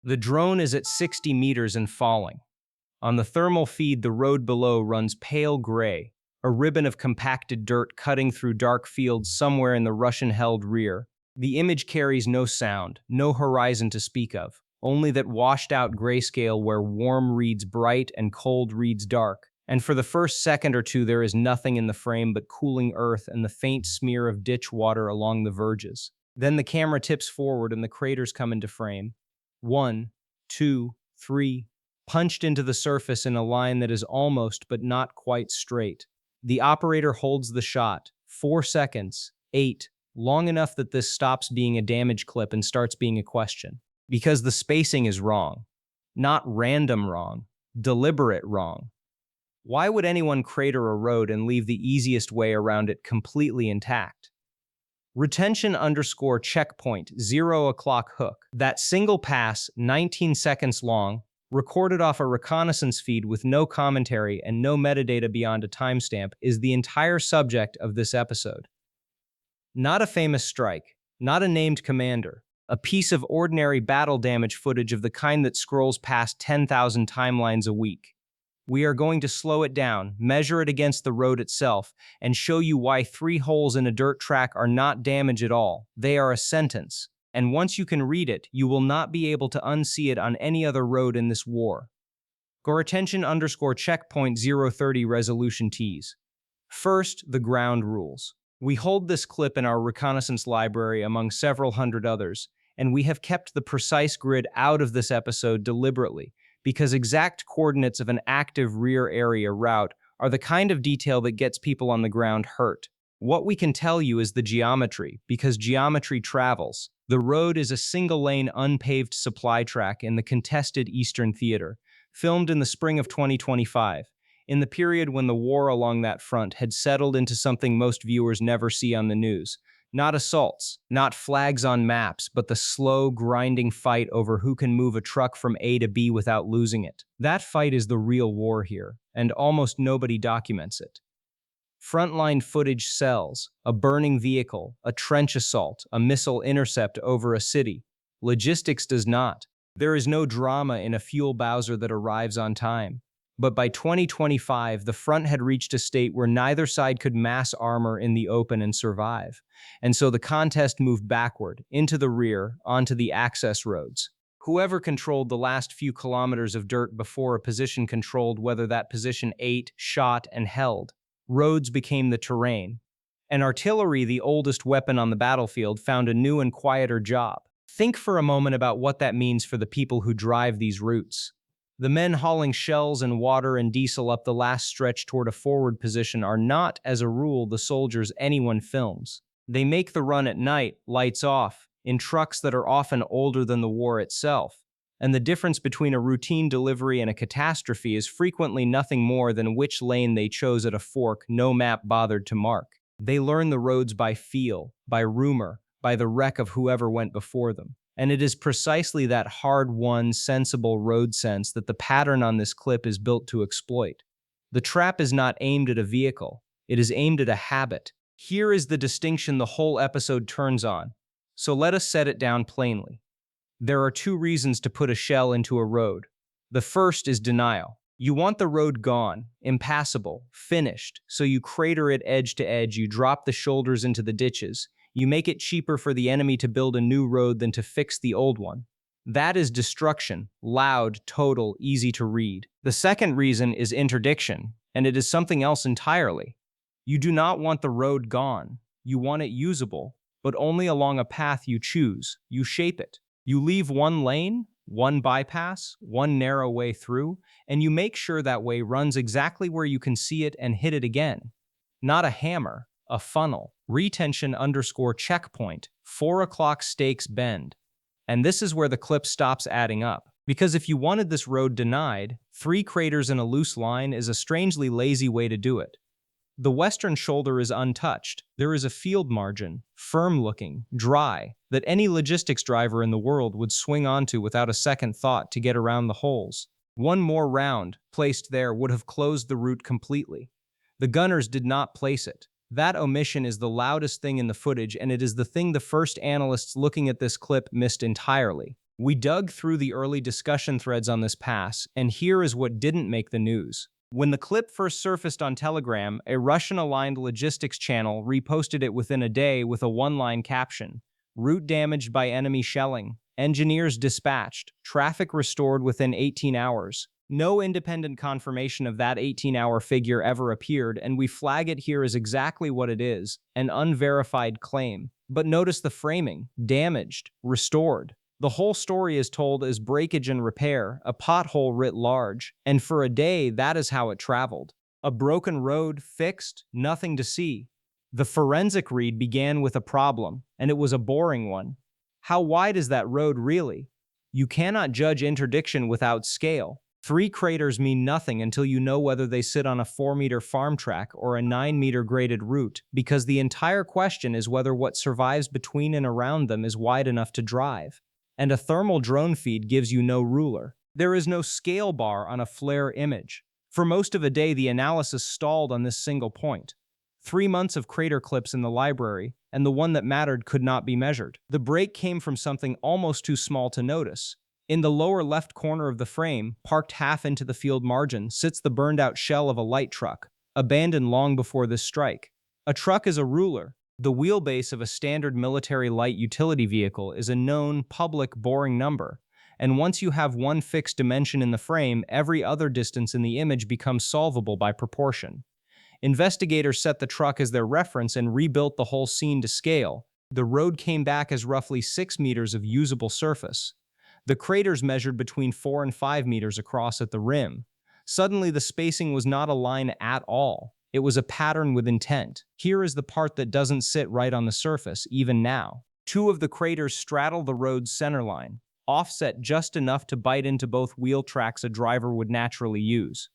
The drone is at 60 meters and falling. On the thermal feed, the road below runs pale gray, a ribbon of compacted dirt cutting through dark fields somewhere in the Russian-held rear. The image carries no sound, no horizon to speak of, only that washed-out grayscale where warm reads bright and cold reads dark. And for the first second or two, there is nothing in the frame but cooling earth and the faint smear of ditch water along the verges. Then the camera tips forward and the craters come into frame. 1, 2, 3, punched into the surface in a line that is almost but not quite straight. The operator holds the shot. 4 seconds, 8, long enough that this stops being a damage clip and starts being a question. Because the spacing is wrong. Not random wrong, deliberate wrong. Why would anyone crater a road and leave the easiest way around it completely intact? Retention_checkpoint 0 o'clock hook. That single pass, 19 seconds long, recorded off a reconnaissance feed with no commentary and no metadata beyond a timestamp, is the entire subject of this episode. Not a famous strike, not a named commander, a piece of ordinary battle damage footage of the kind that scrolls past 10,000 timelines a week. We are going to slow it down, measure it against the road itself, and show you why 3 holes in a dirt track are not damage at all. They are a sentence. And once you can read it, you will not be able to unsee it on any other road in this war. Retention_checkpoint 030 resolution tease. First, the ground rules. We hold this clip in our reconnaissance library among several hundred others, and we have kept the precise grid out of this episode deliberately, because exact coordinates of an active rear area route are the kind of detail that gets people on the ground hurt. What we can tell you is the geometry, because geometry travels. The road is a single-lane unpaved supply track in the contested Eastern Theater, filmed in the spring of 2025, in the period when the war along that front had settled into something most viewers never see on the news. Not assaults, not flags on maps, but the slow, grinding fight over who can move a truck from A to B without losing it. That fight is the real war here, and almost nobody documents it. Frontline footage sells: a burning vehicle, a trench assault, a missile intercept over a city. Logistics does not. There is no drama in a fuel Bowser that arrives on time. But by 2025, the front had reached a state where neither side could mass armor in the open and survive. And so the contest moved backward, into the rear, onto the access roads. Whoever controlled the last few kilometers of dirt before a position controlled whether that position ate, shot, and held. Roads became the terrain. And artillery, the oldest weapon on the battlefield, found a new and quieter job. Think for a moment about what that means for the people who drive these routes. The men hauling shells and water and diesel up the last stretch toward a forward position are not, as a rule, the soldiers anyone films. They make the run at night, lights off, in trucks that are often older than the war itself. And the difference between a routine delivery and a catastrophe is frequently nothing more than which lane they chose at a fork no map bothered to mark. They learn the roads by feel, by rumor, by the wreck of whoever went before them. And it is precisely that hard-won, sensible road sense that the pattern on this clip is built to exploit. The trap is not aimed at a vehicle. It is aimed at a habit. Here is the distinction the whole episode turns on. So let us set it down plainly. There are 2 reasons to put a shell into a road. The first is denial. You want the road gone, impassable, finished, so you crater it edge to edge, you drop the shoulders into the ditches. You make it cheaper for the enemy to build a new road than to fix the old one. That is destruction, loud, total, easy to read. The second reason is interdiction, and it is something else entirely. You do not want the road gone. You want it usable, but only along a path you choose. You shape it. You leave one lane, one bypass, one narrow way through, and you make sure that way runs exactly where you can see it and hit it again. Not a hammer, a funnel. Retention_checkpoint, 4 o'clock stakes bend. And this is where the clip stops adding up. Because if you wanted this road denied, 3 craters in a loose line is a strangely lazy way to do it. The western shoulder is untouched. There is a field margin, firm-looking, dry, that any logistics driver in the world would swing onto without a second thought to get around the holes. One more round, placed there, would have closed the route completely. The gunners did not place it. That omission is the loudest thing in the footage, and it is the thing the first analysts looking at this clip missed entirely. We dug through the early discussion threads on this pass, and here is what didn't make the news. When the clip first surfaced on Telegram, a Russian-aligned logistics channel reposted it within a day with a one-line caption: "Route damaged by enemy shelling. Engineers dispatched. Traffic restored within 18 hours." No independent confirmation of that 18-hour figure ever appeared, and we flag it here as exactly what it is: an unverified claim. But notice the framing: damaged, restored. The whole story is told as breakage and repair, a pothole writ large, and for a day that is how it traveled. A broken road, fixed, nothing to see. The forensic read began with a problem, and it was a boring one. How wide is that road really? You cannot judge interdiction without scale. 3 craters mean nothing until you know whether they sit on a 4-meter farm track or a 9-meter graded route, because the entire question is whether what survives between and around them is wide enough to drive. And a thermal drone feed gives you no ruler. There is no scale bar on a flare image. For most of a day, the analysis stalled on this single point. 3 months of crater clips in the library, and the one that mattered could not be measured. The break came from something almost too small to notice. In the lower left corner of the frame, parked half into the field margin, sits the burned-out shell of a light truck, abandoned long before this strike. A truck is a ruler. The wheelbase of a standard military light utility vehicle is a known, public, boring number, and once you have one fixed dimension in the frame, every other distance in the image becomes solvable by proportion. Investigators set the truck as their reference and rebuilt the whole scene to scale. The road came back as roughly 6 meters of usable surface. The craters measured between 4 and 5 meters across at the rim. Suddenly, the spacing was not a line at all. It was a pattern with intent. Here is the part that doesn't sit right on the surface, even now. 2 of the craters straddle the road's centerline, offset just enough to bite into both wheel tracks a driver would naturally use.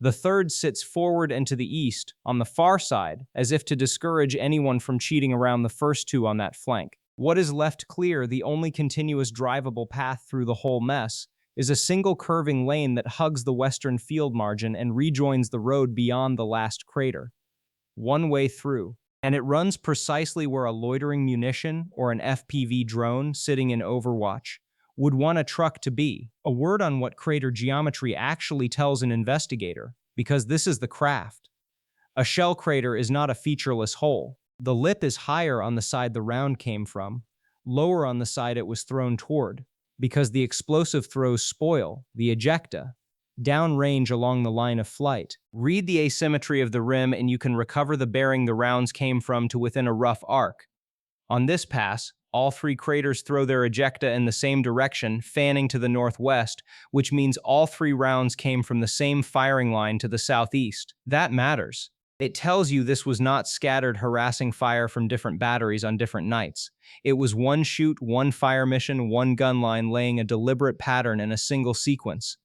The third sits forward and to the east, on the far side, as if to discourage anyone from cheating around the first 2 on that flank. What is left clear, the only continuous drivable path through the whole mess, is a single curving lane that hugs the western field margin and rejoins the road beyond the last crater. One way through. And it runs precisely where a loitering munition or an FPV drone sitting in Overwatch would want a truck to be. A word on what crater geometry actually tells an investigator, because this is the craft. A shell crater is not a featureless hole. The lip is higher on the side the round came from, lower on the side it was thrown toward, because the explosive throws spoil, the ejecta, downrange along the line of flight. Read the asymmetry of the rim and you can recover the bearing the rounds came from to within a rough arc. On this pass, all 3 craters throw their ejecta in the same direction, fanning to the northwest, which means all 3 rounds came from the same firing line to the southeast. That matters. It tells you this was not scattered harassing fire from different batteries on different nights. It was one shoot, one fire mission, one gun line laying a deliberate pattern in a single sequence.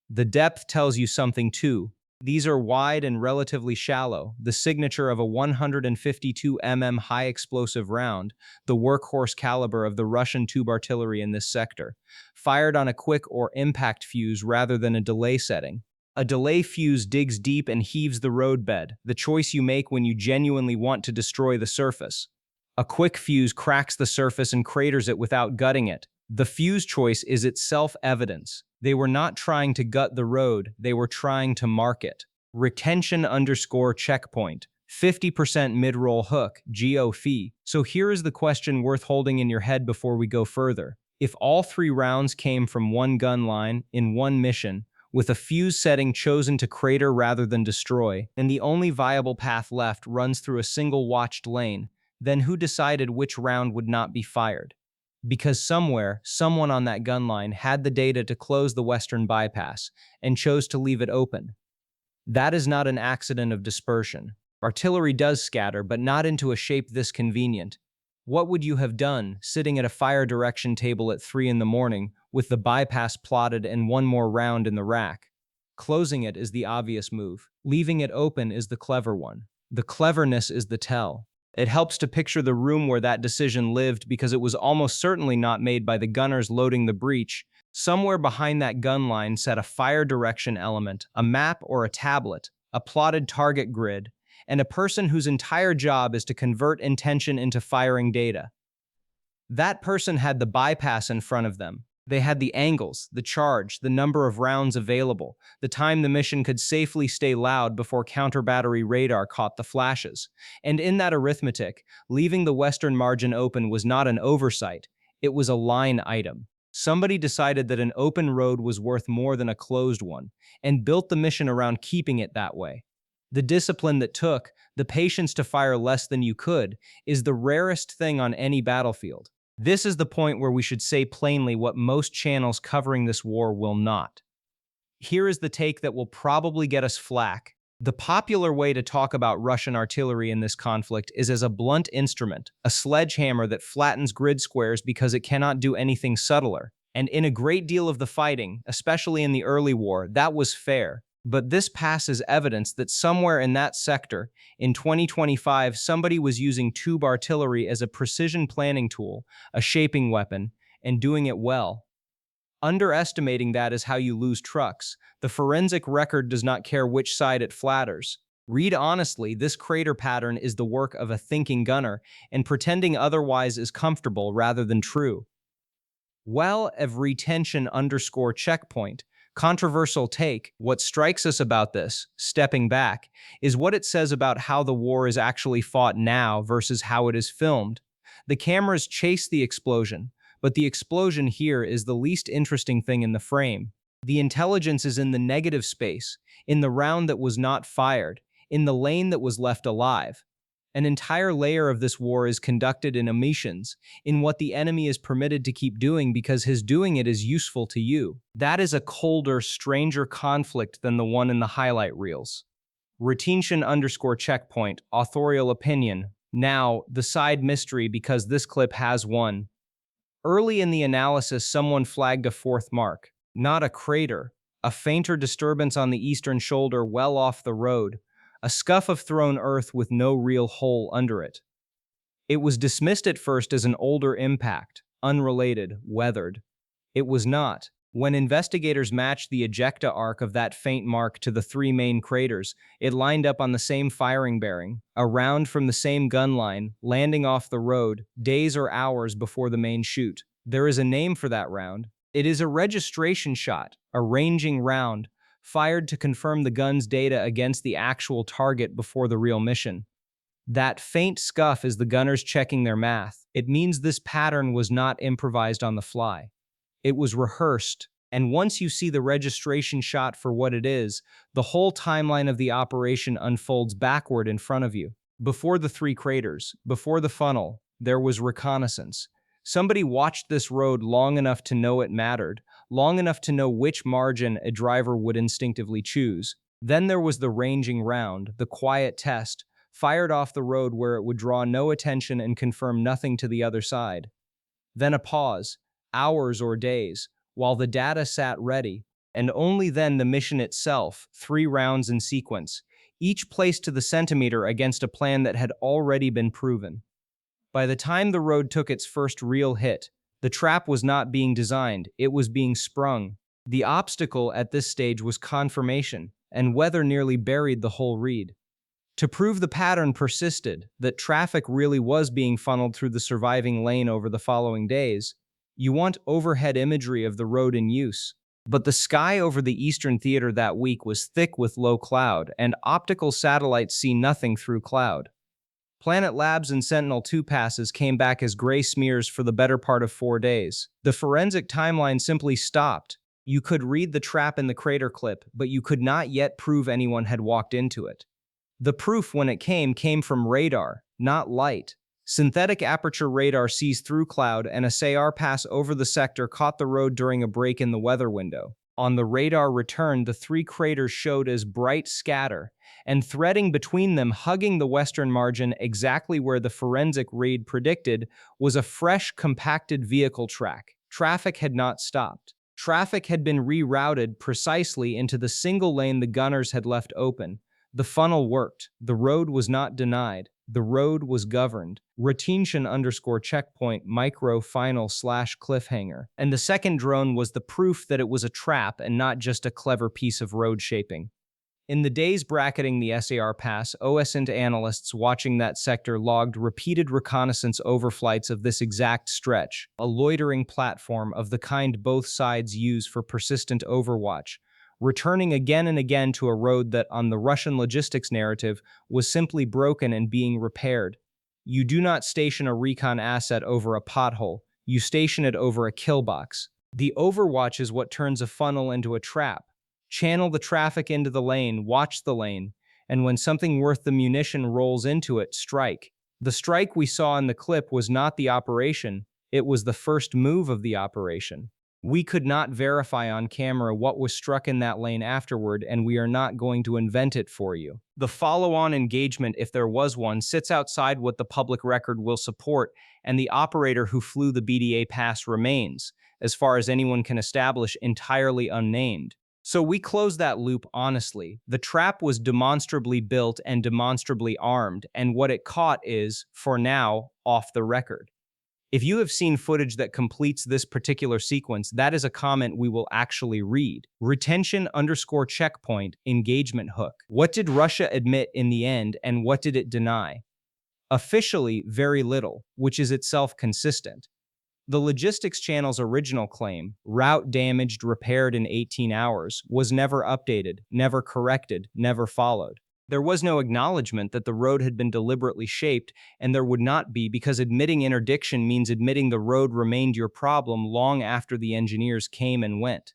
The depth tells you something too. These are wide and relatively shallow, the signature of a 152 mm high explosive round, the workhorse caliber of the Russian tube artillery in this sector, fired on a quick or impact fuse rather than a delay setting. A delay fuse digs deep and heaves the roadbed, the choice you make when you genuinely want to destroy the surface. A quick fuse cracks the surface and craters it without gutting it. The fuse choice is itself evidence. They were not trying to gut the road, they were trying to mark it. Retention_checkpoint. 50% mid-roll hook, GOF. So here is the question worth holding in your head before we go further. If all 3 rounds came from one gun line, in one mission, with a fuse setting chosen to crater rather than destroy, and the only viable path left runs through a single watched lane, then who decided which round would not be fired? Because somewhere, someone on that gun line had the data to close the western bypass and chose to leave it open. That is not an accident of dispersion. Artillery does scatter, but not into a shape this convenient. What would you have done, sitting at a fire direction table at 3 in the morning, with the bypass plotted and one more round in the rack? Closing it is the obvious move. Leaving it open is the clever one. The cleverness is the tell. It helps to picture the room where that decision lived because it was almost certainly not made by the gunners loading the breech. Somewhere behind that gun line sat a fire direction element, a map or a tablet, a plotted target grid, and a person whose entire job is to convert intention into firing data. That person had the bypass in front of them. They had the angles, the charge, the number of rounds available, the time the mission could safely stay loud before counter-battery radar caught the flashes. And in that arithmetic, leaving the western margin open was not an oversight, it was a line item. Somebody decided that an open road was worth more than a closed one, and built the mission around keeping it that way. The discipline that took, the patience to fire less than you could, is the rarest thing on any battlefield. This is the point where we should say plainly what most channels covering this war will not. Here is the take that will probably get us flack. The popular way to talk about Russian artillery in this conflict is as a blunt instrument, a sledgehammer that flattens grid squares because it cannot do anything subtler. And in a great deal of the fighting, especially in the early war, that was fair. But this passes evidence that somewhere in that sector, in 2025, somebody was using tube artillery as a precision planning tool, a shaping weapon, and doing it well. Underestimating that is how you lose trucks. The forensic record does not care which side it flatters. Read honestly, this crater pattern is the work of a thinking gunner, and pretending otherwise is comfortable rather than true. Well, of retention_checkpoint. Controversial take. What strikes us about this, stepping back, is what it says about how the war is actually fought now versus how it is filmed. The cameras chase the explosion, but the explosion here is the least interesting thing in the frame. The intelligence is in the negative space, in the round that was not fired, in the lane that was left alive. An entire layer of this war is conducted in omissions, in what the enemy is permitted to keep doing because his doing it is useful to you. That is a colder, stranger conflict than the one in the highlight reels. Retention_checkpoint, authorial opinion. Now, the side mystery because this clip has one. Early in the analysis, someone flagged a fourth mark. Not a crater, a fainter disturbance on the eastern shoulder well off the road, a scuff of thrown earth with no real hole under it. It was dismissed at first as an older impact, unrelated, weathered. It was not. When investigators matched the ejecta arc of that faint mark to the three main craters, it lined up on the same firing bearing, a round from the same gun line, landing off the road, days or hours before the main shoot. There is a name for that round. It is a registration shot, a ranging round, fired to confirm the gun's data against the actual target before the real mission. That faint scuff is the gunners checking their math. It means this pattern was not improvised on the fly. It was rehearsed, and once you see the registration shot for what it is, the whole timeline of the operation unfolds backward in front of you. Before the three craters, before the funnel, there was reconnaissance. Somebody watched this road long enough to know it mattered, long enough to know which margin a driver would instinctively choose. Then there was the ranging round, the quiet test, fired off the road where it would draw no attention and confirm nothing to the other side. Then a pause, hours or days, while the data sat ready, and only then the mission itself, 3 rounds in sequence, each placed to the centimeter against a plan that had already been proven. By the time the road took its first real hit, the trap was not being designed, it was being sprung. The obstacle at this stage was confirmation, and weather nearly buried the whole read. To prove the pattern persisted, that traffic really was being funneled through the surviving lane over the following days, you want overhead imagery of the road in use. But the sky over the eastern theater that week was thick with low cloud, and optical satellites see nothing through cloud. Planet Labs and Sentinel-2 passes came back as gray smears for the better part of 4 days. The forensic timeline simply stopped. You could read the trap in the crater clip, but you could not yet prove anyone had walked into it. The proof, when it came from radar, not light. Synthetic aperture radar sees through cloud, and a SAR pass over the sector caught the road during a break in the weather window. On the radar return, the 3 craters showed as bright scatter, and threading between them, hugging the western margin exactly where the forensic read predicted, was a fresh, compacted vehicle track. Traffic had not stopped. Traffic had been rerouted precisely into the single lane the gunners had left open. The funnel worked. The road was not denied. The road was governed. Retention_checkpoint micro final/cliffhanger. And the second drone was the proof that it was a trap and not just a clever piece of road shaping. In the days bracketing the SAR pass, OSINT analysts watching that sector logged repeated reconnaissance overflights of this exact stretch, a loitering platform of the kind both sides use for persistent overwatch, returning again and again to a road that, on the Russian logistics narrative, was simply broken and being repaired. You do not station a recon asset over a pothole, you station it over a kill box. The overwatch is what turns a funnel into a trap. Channel the traffic into the lane, watch the lane, and when something worth the munition rolls into it, strike. The strike we saw in the clip was not the operation, it was the first move of the operation. We could not verify on camera what was struck in that lane afterward, and we are not going to invent it for you. The follow-on engagement, if there was one, sits outside what the public record will support, and the operator who flew the BDA pass remains, as far as anyone can establish, entirely unnamed. So we close that loop honestly. The trap was demonstrably built and demonstrably armed, and what it caught is, for now, off the record. If you have seen footage that completes this particular sequence, that is a comment we will actually read. Retention_checkpoint engagement hook. What did Russia admit in the end, and what did it deny? Officially, very little, which is itself consistent. The logistics channel's original claim, route damaged, repaired in 18 hours, was never updated, never corrected, never followed. There was no acknowledgement that the road had been deliberately shaped, and there would not be, because admitting interdiction means admitting the road remained your problem long after the engineers came and went.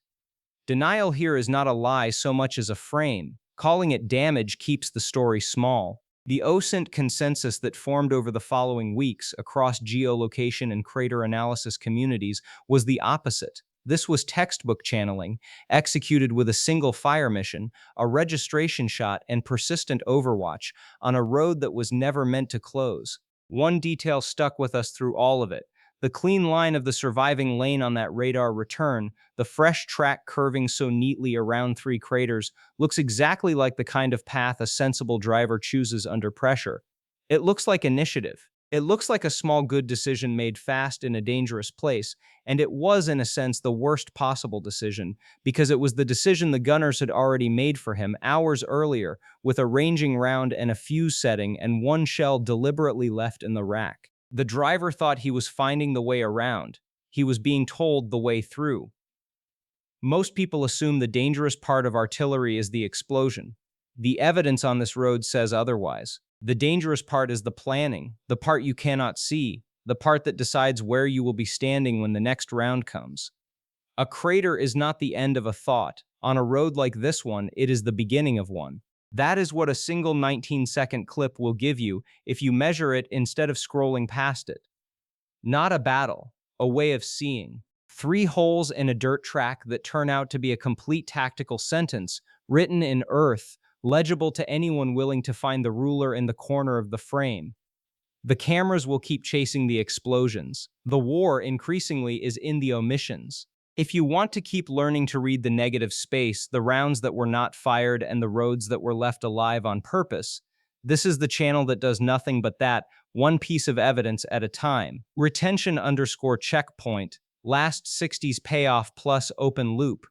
Denial here is not a lie so much as a frame. Calling it damage keeps the story small. The OSINT consensus that formed over the following weeks across geolocation and crater analysis communities was the opposite. This was textbook channeling, executed with a single fire mission, a registration shot, and persistent overwatch on a road that was never meant to close. One detail stuck with us through all of it. The clean line of the surviving lane on that radar return, the fresh track curving so neatly around 3 craters, looks exactly like the kind of path a sensible driver chooses under pressure. It looks like initiative. It looks like a small good decision made fast in a dangerous place, and it was, in a sense, the worst possible decision, because it was the decision the gunners had already made for him hours earlier, with a ranging round and a fuse setting and 1 shell deliberately left in the rack. The driver thought he was finding the way around. He was being told the way through. Most people assume the dangerous part of artillery is the explosion. The evidence on this road says otherwise. The dangerous part is the planning, the part you cannot see, the part that decides where you will be standing when the next round comes. A crater is not the end of a thought. On a road like this one, it is the beginning of one. That is what a single 19-second clip will give you if you measure it instead of scrolling past it. Not a battle, a way of seeing. 3 holes in a dirt track that turn out to be a complete tactical sentence, written in earth, legible to anyone willing to find the ruler in the corner of the frame. The cameras will keep chasing the explosions. The war, increasingly, is in the omissions. If you want to keep learning to read the negative space, the rounds that were not fired and the roads that were left alive on purpose, this is the channel that does nothing but that, one piece of evidence at a time. Retention_checkpoint, last 60s payoff plus open loop.